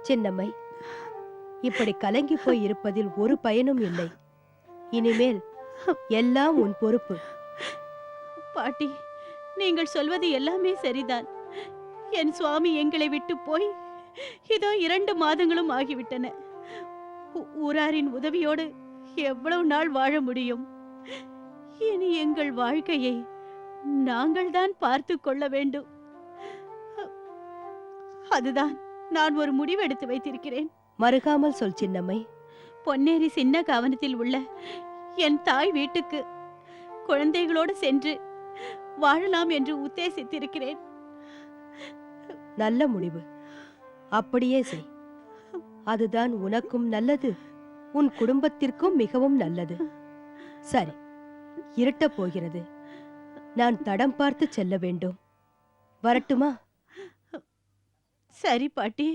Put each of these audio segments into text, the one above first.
சின்னம்மை, இப்படி கலங்கி போய் இருப்பதில் ஒரு பயனும் இல்லை. இனிமேல் எல்லாம் உன் பொறுப்பு. பாட்டி, நீங்கள் சொல்வது எல்லாமே சரிதான். என் சுவாமி எங்களை விட்டு போய் இதோ 2 மாதங்களும் ஆகிவிட்டன. ஊராரின் உதவியோடு எவ்வளவு நாள் வாழ முடியும்? இனி எங்கள் வாழ்க்கையை நாங்கள் தான் பார்த்து கொள்ள வேண்டும். அதுதான் நான் ஒரு முடிவு எடுத்து வைத்திருக்கிறேன். மறுகாமல் சொல் சின்னம்மை. பொன்னேரி சின்ன கவனத்தில் உள்ள என் தாய் வீட்டுக்கு குழந்தைகளோடு சென்று வாழலாம் என்று உத்தேசித்திருக்கிறேன். நல்ல முடிவு. அப்படியே செய். அதுதான் உனக்கும் நல்லது, உன் குடும்பத்திற்கும் மிகவும் நல்லது. சரி, இருட்டப் போகிறது. நான் தடம் பார்த்து செல்ல வேண்டும். வரட்டுமா? சரி பாட்டி.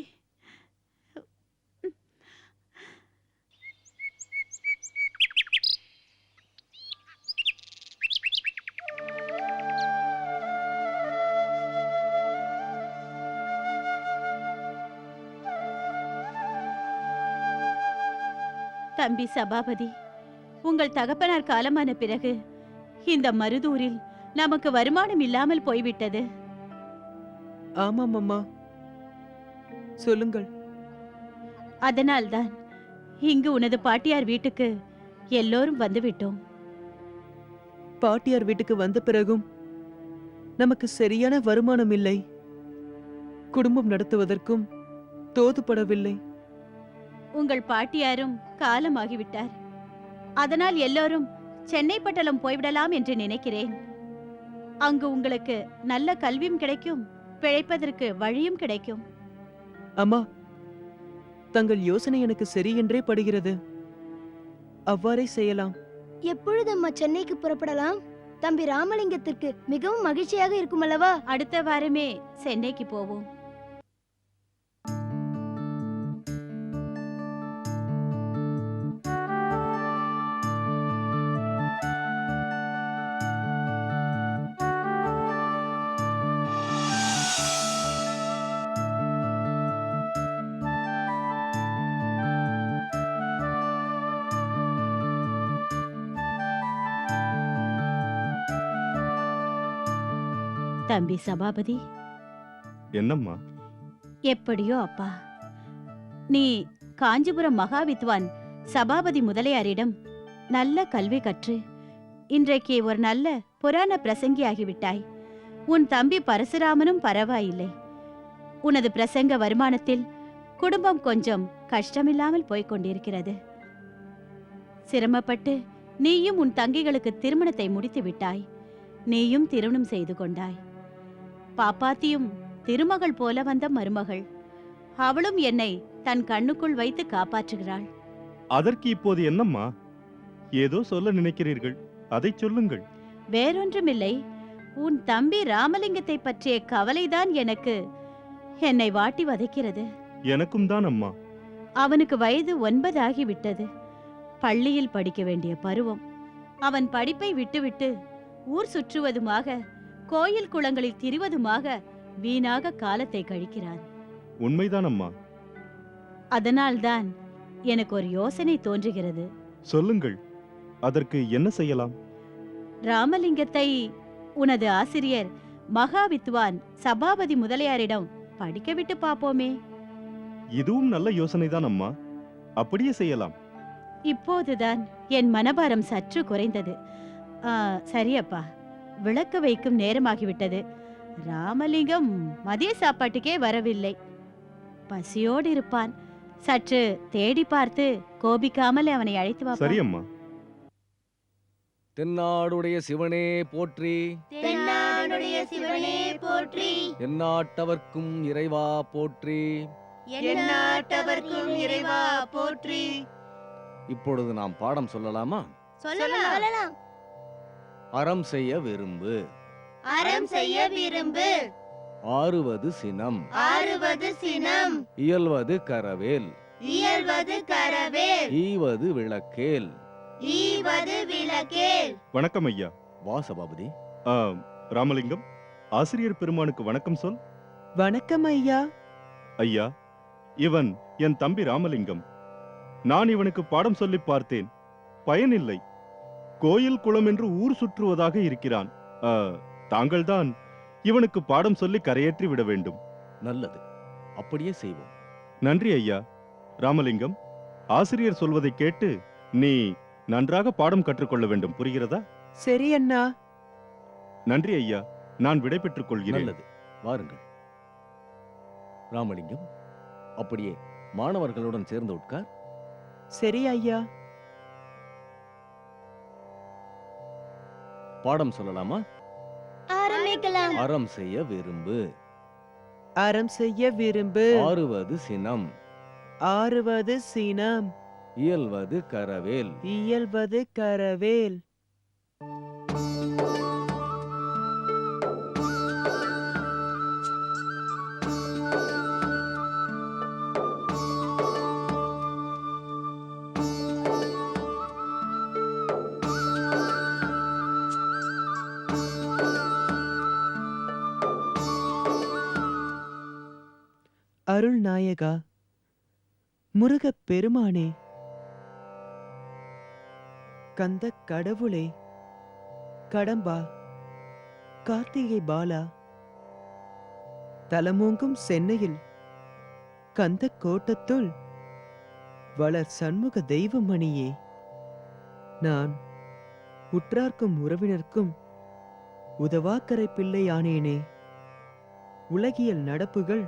தம்பி சபாபதி, உங்கள் தகப்பனார் காலமான பிறகு இந்த மருதூரில் நமக்கு வருமானம் இல்லாமல் போய்விட்டது. ஆமாம் அம்மா, சொல்லுங்கள். அதனால்தான் இங்கு உனது பாட்டியார் வீட்டுக்கு எல்லோரும் வந்துவிட்டோம். பாட்டியார் வீட்டுக்கு வந்த பிறகும் நமக்கு சரியான வருமானம் இல்லை. குடும்பம் நடத்துவதற்கும் தோதுபடவில்லை. உங்கள் பாட்டியாரும் காலமாகிவிட்டார். அதனால் எல்லோரும் சென்னை பட்டணம் போய்விடலாம் என்று நினைக்கிறேன். அங்கு உங்களுக்கு நல்ல கல்வியும் கிடைக்கும், பிழைப்பதற்கு வழியும் கிடைக்கும். அம்மா, தங்கள் யோசனை எனக்கு சரி என்றே படுகிறது. அவ்வாறே செய்யலாம். எப்பொழுது அம்மா சென்னைக்கு புறப்படலாம்? தம்பி ராமலிங்கத்திற்கு மிகவும் மகிழ்ச்சியாக இருக்கும் அல்லவா? அடுத்த வாரமே சென்னைக்கு போவோம். தம்பி சபாபதி. என்னம்மா? எப்படியோ அப்பா, நீ காஞ்சிபுரம் மகாவித்வான் சபாபதி முதலியாரிடம் நல்ல கல்வி கற்று இன்றைக்கு ஒரு நல்ல புராண பிரசங்கியாகிவிட்டாய். உன் தம்பி பரசுராமனும் பரவாயில்லை. உனது பிரசங்க வருமானத்தில் குடும்பம் கொஞ்சம் கஷ்டமில்லாமல் போய்கொண்டிருக்கிறது. சிரமப்பட்டு நீயும் உன் தங்கிகளுக்கு திருமணத்தை முடித்து விட்டாய். நீயும் திருமணம் செய்து கொண்டாய். பாப்பாத்தியும் திருமகள் போல வந்த மருமகள். அவளும் என்னை தன் கண்ணுக்குள் வைத்து காப்பாற்றுகிறாள். அதற்கு இப்போது என்னம்மா? ஏதோ சொல்ல நினைக்கிறீர்கள், அதை சொல்லுங்கள். வேறொன்றுமில்லை. உன் தம்பி ராமலிங்கத்தை பற்றிய கவலைதான் என்னை வாட்டி வதைக்கிறது. எனக்கும் தான் அம்மா. அவனுக்கு வயது 9 ஆகிவிட்டது. பள்ளியில் படிக்க வேண்டிய பருவம். அவன் படிப்பை விட்டுவிட்டு ஊர் சுற்றுவதுமாக, கோயில் குளங்களில் திரிவதுமாக வீணாக காலத்தை கழிக்கிறான். உண்மைதான் அம்மா. அதனால்தான் எனக்கு ஒரு யோசனை தோன்றுகிறது. சொல்லுங்கள், அதற்கு என்ன செய்யலாம்? ராமலிங்கத்தை உனது ஆசிரியர் மகாவித்வான் சபாபதி முதலியாரிடம் படிக்க விட்டு பாப்போமே. இதுவும் நல்ல யோசனைதான் அம்மா. அப்படியே செய்யலாம். இப்போதுதான் என் மனபாரம் சற்று குறைந்தது. சரியப்பா, விளக்கு வைக்கும் நேரமாகிவிட்டது. ராமலிங்கம் மதிய சாப்பாட்டுக்கே வரவில்லை. பசியோடு இருப்பான். சற்று தேடி பார்த்து கோபிக்காமல் அவனை அழைத்து வா. சரி அம்மா. தென்னாடுடைய சிவனே போற்றி, தென்னாடுடைய சிவனே போற்றி, எந்நாட்டவர்க்கும் இறைவா போற்றி, எந்நாட்டவர்க்கும் இறைவா போற்றி. இப்பொழுது நாம் பாடம் சொல்லலாமா? சொல்லலாம். அறம் செய்ய விரும்பு, அறம் செய்ய விரும்பு, ஆறுவது சினம், ஆறுவது சினம், இயல்வது கரவேல், இயல்வது கரவேல், ஈவது விளக்கேல், ஈவது விளக்கேல். வணக்கம் ஐயா. வா சபாபதி. ராமலிங்கம், ஆசிரியர் பெருமானுக்கு வணக்கம் சொல். வணக்கம் ஐயா. ஐயா, இவன் என் தம்பி ராமலிங்கம். நான் இவனுக்கு பாடம் சொல்லி பார்த்தேன், பயனில்லை. கோயில் குளம் என்று ஊர் சுற்றுவதாக இருக்கிறான். தாங்கள்தான் இவனுக்கு பாடம் சொல்லி கரையேற்றி விட வேண்டும். நல்லது, அப்படியே செய்வோம். நன்றி ஐயா. ராமலிங்கம், ஆசிரியர் சொல்வதை கேட்டு நீ நன்றாக பாடம் கற்றுக்கொள்ள வேண்டும், புரிகிறதா? சரி அண்ணா. நன்றி ஐயா, நான் விடை பெற்றுக் கொள்கிறேன். நல்லது, வாருங்கள். ராமலிங்கம், அப்படியே மாணவர்களுடன் சேர்ந்து உட்கார். சரி ஐயா. பாடம் சொல்லலாமா? ஆரம்பிக்கலாம். அறம் செய்ய விரும்பு. அறம் செய்ய விரும்பு. ஆறுவது சினம். ஆறுவது சினம். இயல்வது கரவேல். இயல்வது கரவேல். அருள் நாயகா, முருகப் பெருமானே, கந்த கடவுளே, கடம்பா, கார்த்திகை பாலா, தலமோங்கும் சென்னையில் கந்த கோட்டத்துள் வளர் சண்முக தெய்வமணியே, நான் உற்றார்க்கும் உறவினர்க்கும் உதவாக்கரை பிள்ளையானேனே. உலகியல் நடப்புகள்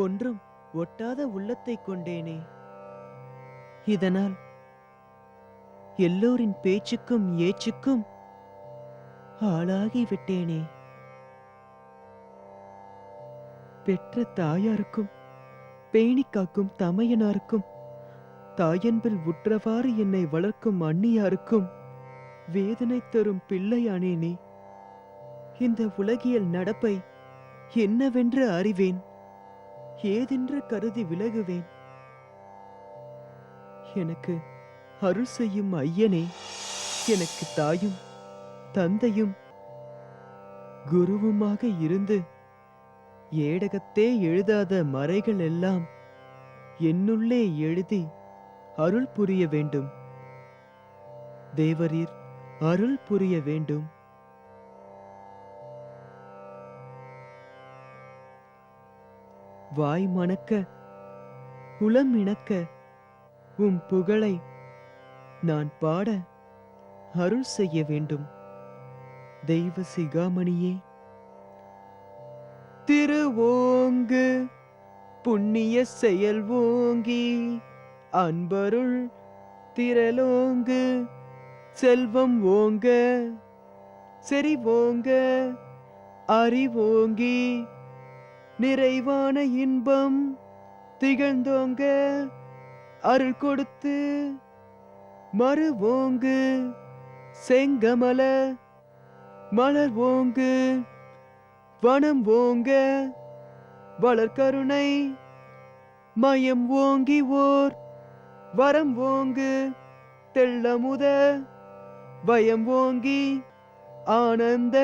ஒன்றும் ஒட்டாத உள்ளத்தை கொண்டேனே. இதனால் எல்லோரின் பேச்சுக்கும் ஏச்சுக்கும் ஆளாகிவிட்டேனே. பெற்ற தாயாருக்கும் பேணி காக்கும் தமையனாருக்கும் தாயன்பில் உற்றவாறு என்னை வளர்க்கும் அண்ணியாருக்கும் வேதனை தரும் பிள்ளையானேனே. இந்த உலகியல் நடப்பை என்னவென்று அறிவேன், ஏதென்று கருதி விலகுவேன். எனக்கு அருள் செய்யும் ஐயனே, எனக்கு தாயும் தந்தையும் குருவுமாக இருந்து ஏடகத்தே எழுதாத மறைகள் எல்லாம் என்னுள்ளே எழுதி அருள் புரிய வேண்டும். தேவரீர் அருள் புரிய வேண்டும். வாய் மணக்க உளம் இணக்க உம் புகழை நான் பாட அருள் செய்ய வேண்டும். தெய்வ சிகாமணியே, திருவோங்கு புண்ணிய செயல் ஓங்கி அன்பருள் திரளோங்கு செல்வம் ஓங்க செறிவோங்க அறிவோங்கி நிறைவான இன்பம் திகழ்ந்தோங்க அருள் கொடுத்து மறுவோங்கு செங்கமல மலர் ஓங்கு வனம் ஓங்க வளர்கருணை மயம் ஓங்கி ஓர் வரம் ஓங்கு தெள்ளமுத வயம் ஓங்கி ஆனந்த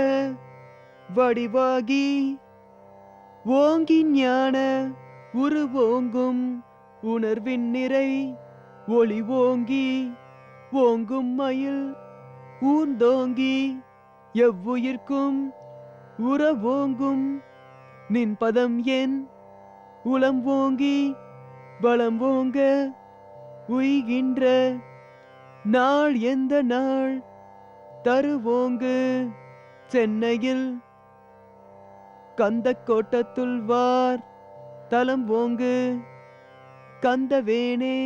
வடிவாகி ஓங்கி ஞான உருவோங்கும் உணர்வின் நிறை ஒளி ஓங்கி ஓங்கும் மயில் ஊர்ந்தோங்கி எவ்வுயிர்க்கும் உறவோங்கும் நின் பதம் என் உளம் ஓங்கி பலம் ஓங்க உய்கின்ற நாள் எந்த நாள் தருவோங்கு சென்னையில் கந்த கோட்டத்துள் வார் தலம் ஓங்கு கந்தவேனே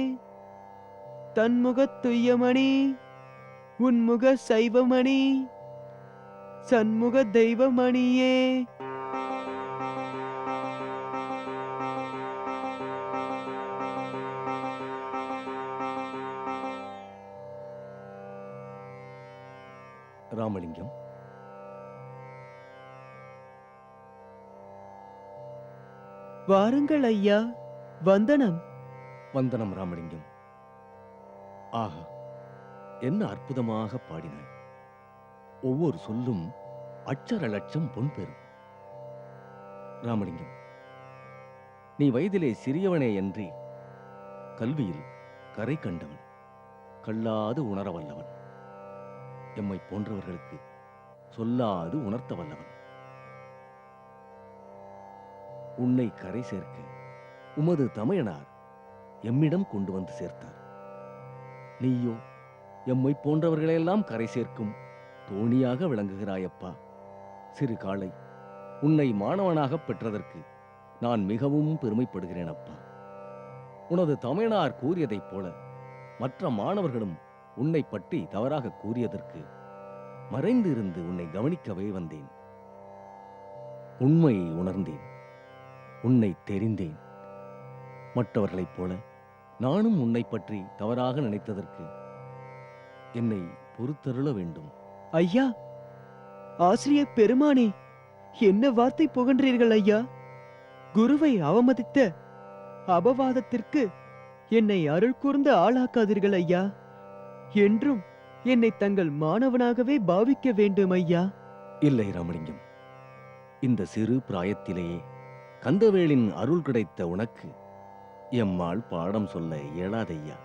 தன்முகத்துய்யமணி உன்முக சைவமணி சண்முக தெய்வமணியே. ராமலிங்கம், வாருங்கள் ஐயா, வந்தனம். வந்தனம் ராமலிங்கம். ஆஹா, என்ன அற்புதமாக பாடினாய். ஒவ்வொரு சொல்லும் அட்சர லட்சம் பொன் பெறும். ராமலிங்கம், நீ வயதிலே சிறியவனே என்று கல்வியில் கரை கண்டவன், கல்லாது உணர வல்லவன், எம்மை போன்றவர்களுக்கு சொல்லாது உணர்த்த வல்லவன். உன்னை கரை சேர்க்க உமது தமையனார் எம்மிடம் கொண்டு வந்து சேர்த்தார். நீயோ எம்மை போன்றவர்களெல்லாம் கரை சேர்க்கும் தோணியாக விளங்குகிறாயப்பா. சிறு காளை, உன்னை மாணவனாகப் பெற்றதற்கு நான் மிகவும் பெருமைப்படுகிறேன் அப்பா. உனது தமையனார் கூறியதைப் போல மற்ற மாணவர்களும் உன்னை பற்றி தவறாக கூறியதற்கு மறைந்து இருந்து உன்னை கவனிக்கவே வந்தேன். உண்மையை உணர்ந்தேன், உன்னை தெரிந்தேன். மற்றவர்களைப் போல நானும் உன்னை பற்றி தவறாக நினைத்ததற்கு என்னை பொறுத்தருள வேண்டும். ஐயா, ஆசிரியர் பெருமானே, என்ன வார்த்தை புகன்றீர்கள் ஐயா? குருவை அவமதித்த அபவாதத்திற்கு என்னை அருள் கூர்ந்து ஆளாக்காதீர்கள் ஐயா. என்றும் என்னை தங்கள் மாணவனாகவே பாவிக்க வேண்டும் ஐயா. இல்லை ராமலிங்கம், இந்த சிறு பிராயத்திலேயே கந்தவேளின் அருள் கிடைத்த உனக்கு எம்மாள் பாடம் சொல்ல இயலாதையா.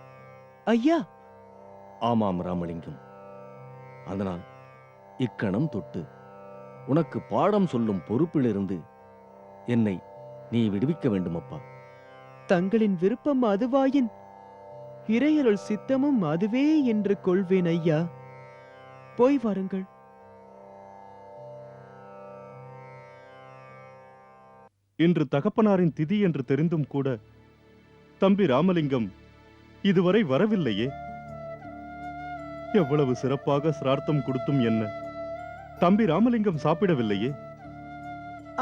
ஐயா, ஆமாம் ராமலிங்கம், அதனால் இக்கணம் தொட்டு உனக்கு பாடம் சொல்லும் பொறுப்பிலிருந்து என்னை நீ விடுவிக்க வேண்டுமப்பா. தங்களின் விருப்பம் அதுவாயின் இறையருள் சித்தமும் அதுவே என்று கொள்வேன் ஐயா. போய் வாருங்கள். இன்று தகப்பனாரின் திதி என்று தெரிந்தும் கூட தம்பி ராமலிங்கம் இதுவரை வரவில்லையே. எவ்வளவு சிறப்பாக சிரார்த்தம் கொடுத்தும் என்ன, தம்பி ராமலிங்கம் சாப்பிடவில்லையே.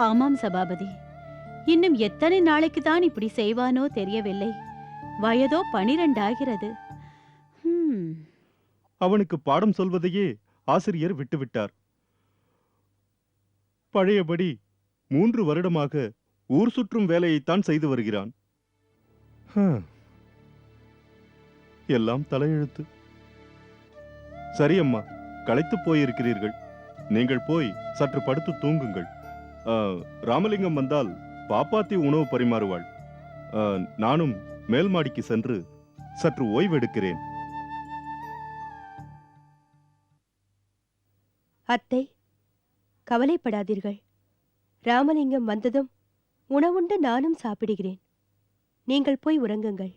ஆமாம் சபாபதி, இன்னும் எத்தனை நாளைக்கு தான் இப்படி செய்வானோ தெரியவில்லை. வயதோ 12 ஆகிறது. அவனுக்கு பாடம் சொல்வதையே ஆசிரியர் விட்டுவிட்டார். பழையபடி 3 வருடமாக ஊர் சுற்றும் வேலையைத்தான் செய்து வருகிறான். எல்லாம் தலையெழுத்து. சரி அம்மா, களைத்து போயிருக்கிறீர்கள். நீங்கள் போய் சற்று படுத்து தூங்குங்கள். ராமலிங்கம் வந்தால் பாப்பாத்தி உணவு பரிமாறுவாள். நானும் மேல் மாடிக்கு சென்று சற்று ஓய்வெடுக்கிறேன். அத்தை, கவலைப்படாதீர்கள். ராமலிங்கம் வந்ததும் உணவுண்டு நானும் சாப்பிடுகிறேன். நீங்கள் போய் உறங்குங்கள்.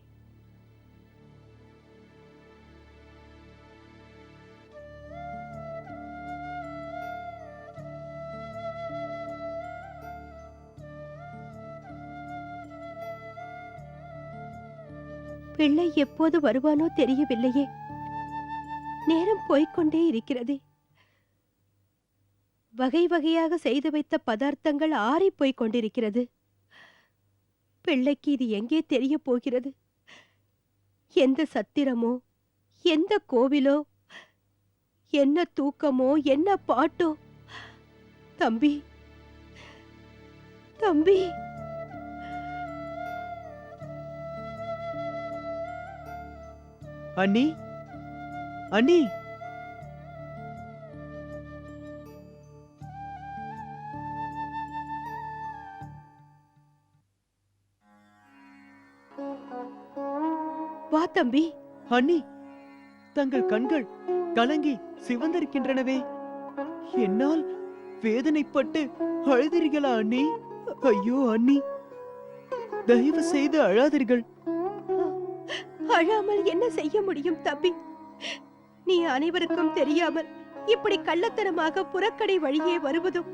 பிள்ளை எப்போது வருவானோ தெரியவில்லையே. நேரம் போய்க்கொண்டே இருக்கிறதே. வகை வகையாக செய்து வைத்த பதார்த்தங்கள் ஆறிப் போய்க் கொண்டிருக்கிறது. பிள்ளைக்கு இது எங்கே தெரிய போகிறது? எந்த சத்திரமோ, எந்த கோவிலோ, என்ன தூக்கமோ, என்ன பாட்டோ? தம்பி, தம்பி, அண்ணி, அண்ணி, வா தம்பி. அண்ணி, தங்கள் கண்கள் கலங்கி சிவந்திருக்கின்றனவே. என்னால் வேதனைப்பட்டு அழுதீர்களா அண்ணி? ஐயோ அண்ணி, தயவு செய்து அழாதீர்கள். அழாமல் என்ன செய்ய முடியும் தம்பி? நீ அனைவருக்கும் தெரியாமல் இப்படி கள்ளத்தனமாக புறக்கடை வழியே வருவதும்,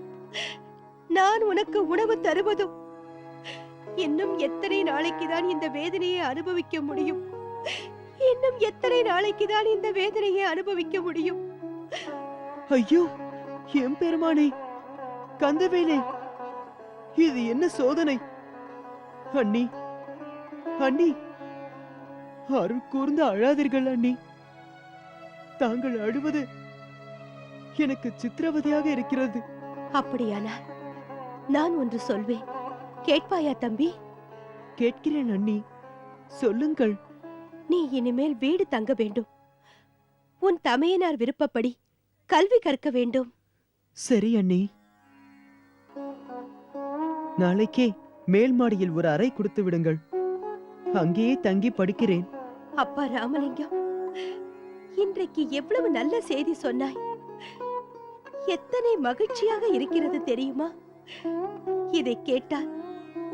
நான் உனக்கு உணவு தருவதும், இன்னும் எத்தனை நாளைக்குதான் இந்த வேதனையை அனுபவிக்க முடியும்? இன்னும் எத்தனை நாளைக்குதான் இந்த வேதனையை அனுபவிக்க முடியும்? ஐயோ எம் பெருமானே, கந்தவேலே, இது என்ன சோதனை? அண்ணி, அண்ணி, அருள் கூர்ந்து அழாதீர்கள் அண்ணி. தாங்கள் அழுவது எனக்கு சித்திரவதையாக இருக்கிறது. அப்படியானால் நான் ஒன்று சொல்வேன், கேட்பாயா தம்பி? கேட்கிறேன் அண்ணி, சொல்லுங்கள். நீ இனிமேல் வீடு தங்க வேண்டும். உன் தமையனார் விருப்பப்படி கல்வி கற்க வேண்டும். சரி அண்ணி, நாளைக்கே மேல் மாடியில் ஒரு அறை கொடுத்து விடுங்கள். அங்கேயே தங்கி படிக்கிறேன். அப்பா ராமலிங்கம், இன்றைக்கு எவ்வளவு நல்ல செய்தி சொன்னாய். எத்தனை மகிழ்ச்சியாக இருக்கிறது தெரியுமா? இதை கேட்டால்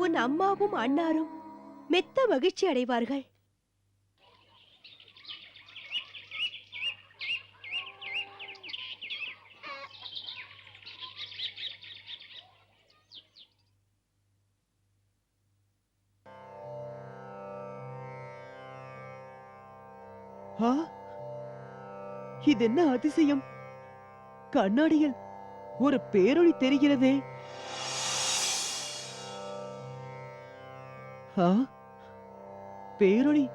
உன் அம்மாவும் அண்ணாரும் மெத்த மகிழ்ச்சி அடைவார்கள். ஆ, இதென்ன அதிசயம்! கண்ணாடியில் ஒரு பேரொளி தெரிகிறதே. ஆ, பேரொளி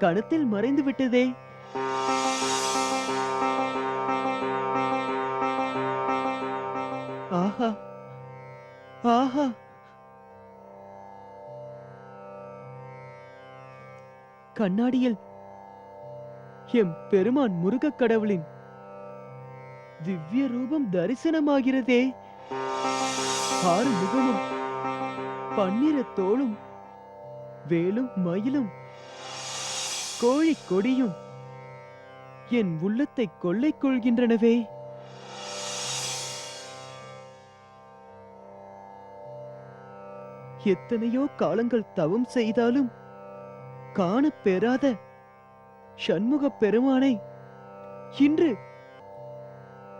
கணத்தில் மறைந்து விட்டதே. ஆஹா, ஆஹா! கண்ணாடியில் எம் பெருமான் முருகக் கடவுளின் திவ்ய ரூபம் தரிசனமாகிறதே. 6 முகமும் 12 தோளும் வேலும் மயிலும் கோழி கொடியும் என் உள்ளத்தை கொள்ளை கொள்கின்றனவே. எத்தனையோ காலங்கள் தவம் செய்தாலும் காணப் பெறாத சண்முகப் பெருமானை இன்று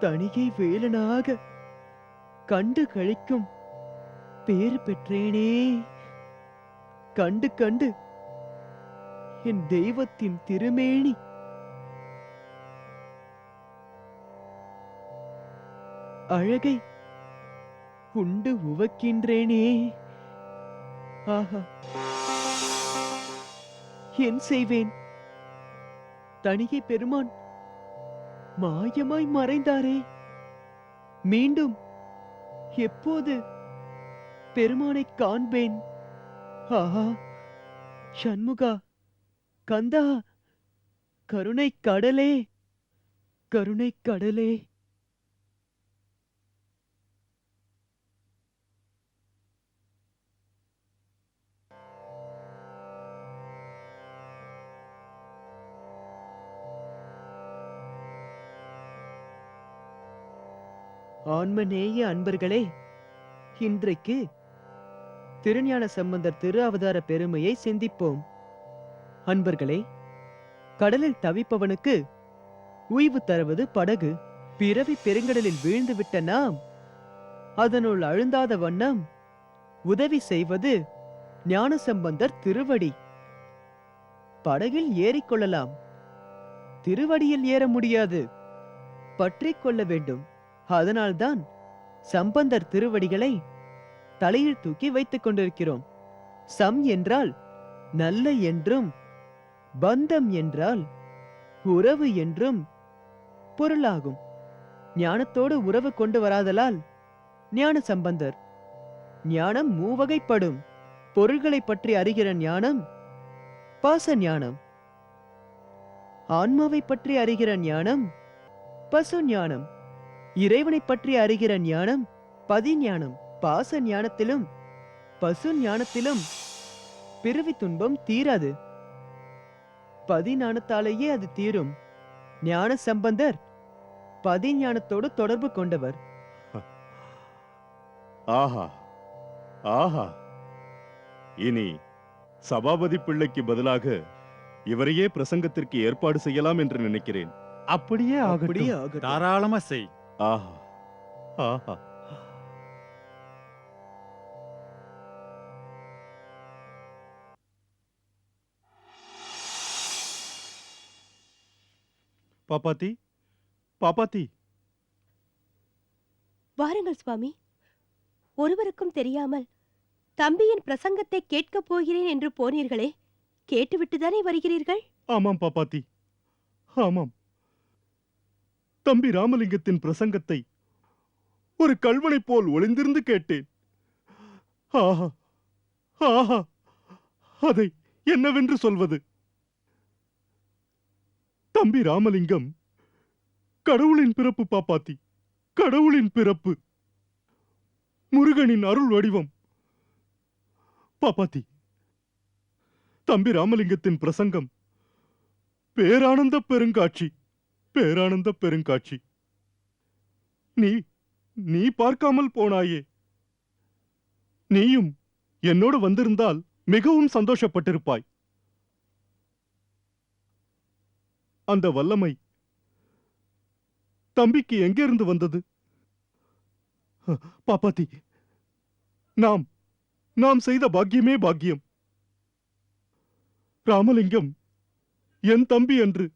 தணிகை வேலனாக கண்டு கழிக்கும் பேறு பெற்றேனே. கண்டு கண்டு என் தெய்வத்தின் திருமேனி அழகை உண்டு உவக்கின்றேனே. ஆஹா, என் செய்வேன்? தணிகை பெருமான் மாயமாய் மறைந்தாரே. மீண்டும் எப்போது பெருமானை காண்பேன்? ஆஹா, சண்முகா, கந்தா, கருணை கடலே, கருணை கடலே. ஆன்மநேய அன்பர்களே, இன்றைக்கு திருஞான சம்பந்தர் திரு அவதார பெருமையை சிந்திப்போம். அன்பர்களே, கடலில் தவிப்பவனுக்கு உய்வு தருவது படகு. பிறவி பெருங்கடலில் வீழ்ந்துவிட்ட நாம் அதனுள் அழுந்தாத வண்ணம் உதவி செய்வது ஞானசம்பந்தர் திருவடி. படகில் ஏறிக்கொள்ளலாம், திருவடியில் ஏற முடியாது, பற்றிக் கொள்ள வேண்டும். அதனால்தான் சம்பந்தர் திருவடிகளை தலையில் தூக்கி வைத்துக் கொண்டிருக்கிறோம். சம் என்றால் நல்ல என்றும், பந்தம் என்றால் உறவு என்றும் பொருளாகும். ஞானத்தோடு உறவு கொண்டு வராதலால் ஞான சம்பந்தர். ஞானம் மூவகைப்படும். பொருள்களை பற்றி அறிகிற ஞானம் பாச ஞானம், ஆன்மாவை பற்றி அறிகிற ஞானம் பசு ஞானம், இறைவனை பற்றி அறிகிற ஞானம் பதிஞானம். பாச ஞானத்திலும் பசு ஞானத்திலும் பிறவி துன்பம் தீராது, பதிஞானத்தாலேயே அது தீரும். ஞான சம்பந்தர் பதிஞானத்தோடு தொடர்பு கொண்டவர். ஆஹா, ஆஹா! இனி சபாபதி பிள்ளைக்கு பதிலாக இவரையே பிரசங்கத்திற்கு ஏற்பாடு செய்யலாம் என்று நினைக்கிறேன். அப்படியே அப்படியே ஆகட்டும். ஆகட்டும். தாராளமா செய். ஆஹா, ஆஹா! பாப்பாத்தி, பாப்பாத்தி! வாருங்கள் சுவாமி. ஒருவருக்கும் தெரியாமல் தம்பியின் பிரசங்கத்தை கேட்கப் போகிறேன் என்று போனீர்களே, கேட்டுவிட்டுதானே வருகிறீர்கள்? ஆமாம் பாப்பாத்தி, ஆமாம். தம்பி ராமலிங்கத்தின் பிரசங்கத்தை ஒரு கள்வனைப் போல் ஒளிந்திருந்து கேட்டேன். ஆஹா, ஆஹா! அதை என்னவென்று சொல்வது? தம்பி ராமலிங்கம் கடவுளின் பிறப்பு பாப்பாத்தி, கடவுளின் பிறப்பு. முருகனின் அருள் வடிவம். பாப்பாத்தி, தம்பி ராமலிங்கத்தின் பிரசங்கம் பேரானந்த பெருங்காட்சி, பேரானந்த பெருங்காட்சி. நீ நீ பார்க்காமல் போனாயே. நீயும் என்னோடு வந்திருந்தால் மிகவும் சந்தோஷப்பட்டிருப்பாய். அந்த வல்லமை தம்பிக்கு எங்கிருந்து வந்தது? பாப்பாத்தி, நாம் செய்த பாக்கியமே பாக்கியம். ராமலிங்கம் என் தம்பி என்று,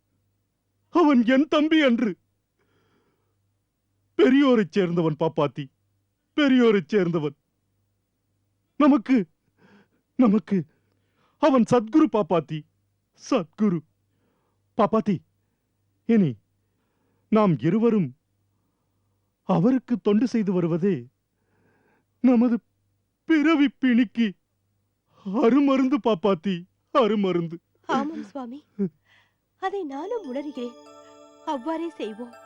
அவன் என் தம்பி என்று. பெரியோரைச் சேர்ந்தவன் பாப்பாத்தி, பெரியோரைச் சேர்ந்தவன். நமக்கு அவன் சத்குரு பாப்பாத்தி, சத்குரு. பாப்பாத்தி, இனி நாம் இருவரும் அவருக்கு தொண்டு செய்து வருவதே நமது பிறவி பிணிக்கு அருமருந்து பாப்பாத்தி, அருமருந்து. ஆமாம் சுவாமி, அதை நானும் உணர்கிறேன். அவ்வாறே செய்வோம்.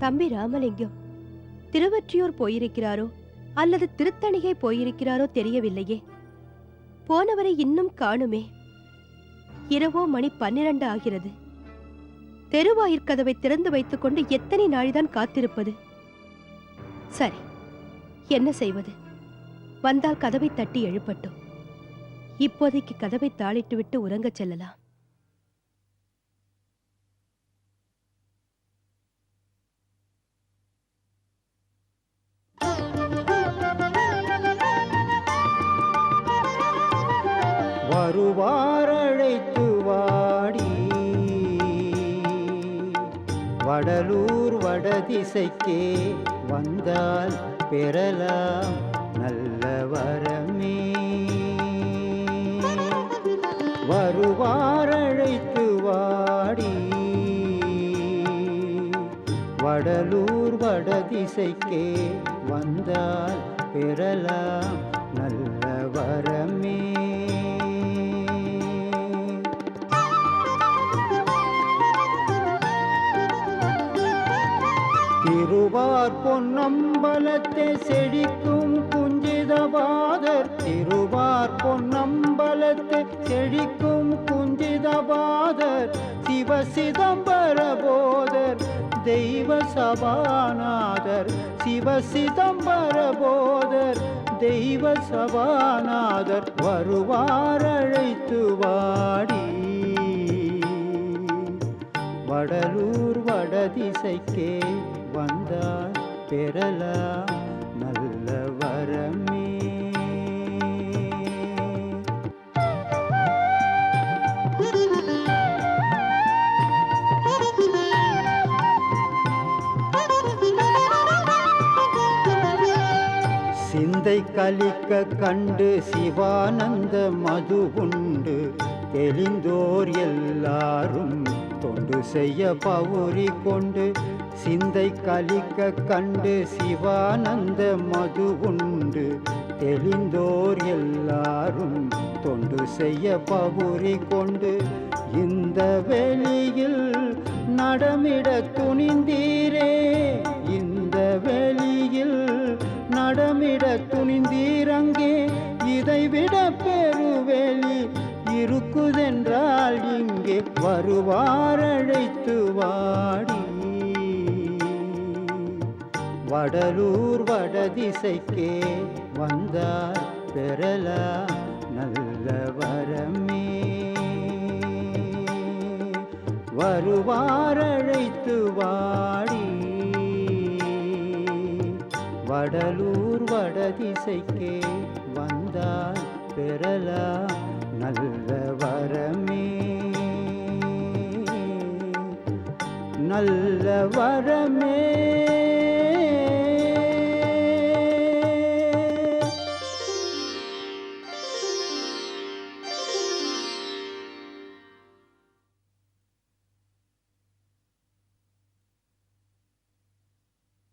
தம்பி ராமலிங்கம் திருவொற்றியூர் போயிருக்கிறாரோ அல்லது திருத்தணிகை போயிருக்கிறாரோ தெரியவில்லையே. போனவரை இன்னும் காணுமே. இரவோ மணி 12 ஆகிறது. தெருவாயிற்கதவை திறந்து வைத்துக் கொண்டு எத்தனை நாள்தான் காத்திருப்பது? சரி, என்ன செய்வது? வந்தால் கதவை தட்டி எழுப்பட்டும். இப்போதைக்கு கதவை தாளிட்டுவிட்டு உறங்கச் செல்லலாம். வருவாரழைத்து வாடி வடலூர் வடதிசைக்கே வந்தால் பெறலாம் நல்ல வரமே. வருவாரழைத்து வாடி வடலூர் வடதிசைக்கே வந்தால் பெறலாம் நல்ல வரமே. திருவார் பொன்னம்பலத்தை செழிக்கும் குஞ்சிதபாதர், திருவார் பொன்னம்பலத்தை செழிக்கும் குஞ்சிதபாதர், சிவசிதம்பர போதர் தெய்வ சபாநாதர், சிவசிதம்பர போதர் தெய்வ சபாநாதர் வருவார் அழைத்து வாடி வடலூர் வடதிசைக்கே வந்தால் பெறலாம் நல்ல வரமே. சிந்தை கலிக்க கண்டு சிவானந்த மது உண்டு தெளிந்தோர் எல்லாரும் தொண்டு செய்ய பவுரி கொண்டு, சிந்தை கலிக்க கண்டு சிவானந்த மது உண்டு தெளிந்தோர் எல்லாரும் தொண்டு செய்ய பவுரி கொண்டு இந்த வெளியில் நடமிட துணிந்தீரே, இந்த வெளியில் நடமிட துணிந்தீரங்கே, இதைவிட பெருவெளி இருக்குதென்றால் இங்கே வருவாரழைத்து வாடி. வடலூர் வடதிசைக்கே வந்தார் பெறலாம் நல்ல வரமே, வருவாரழைத்து வாடி. வடலூர் வடதிசைக்கே வந்தால் பெறலாம் நல்ல வரமே, நல்ல வரமே.